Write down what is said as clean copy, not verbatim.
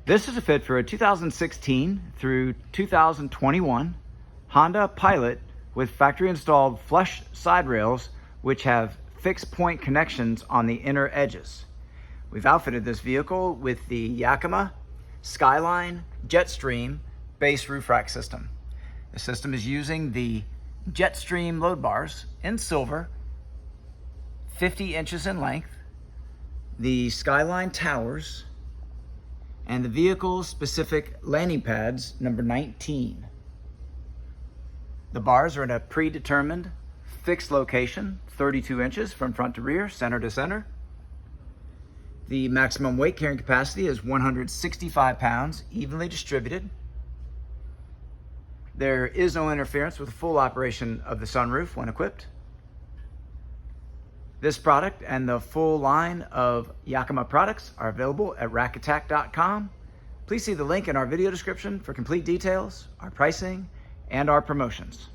This is a fit for a 2016 through 2021 Honda Pilot with factory installed flush side rails which have fixed point connections on the inner edges. We've outfitted this vehicle with the Yakima SkyLine JetStream base roof rack system. The system is using the JetStream load bars in silver, 50 inches in length, the SkyLine towers, and the vehicle's specific landing pads, number 19. The bars are in a predetermined fixed location, 32 inches from front to rear, center to center. The maximum weight carrying capacity is 165 pounds, evenly distributed. There is no interference with the full operation of the sunroof when equipped. This product and the full line of Yakima products are available at rackattack.com. Please see the link in our video description for complete details, our pricing, and our promotions.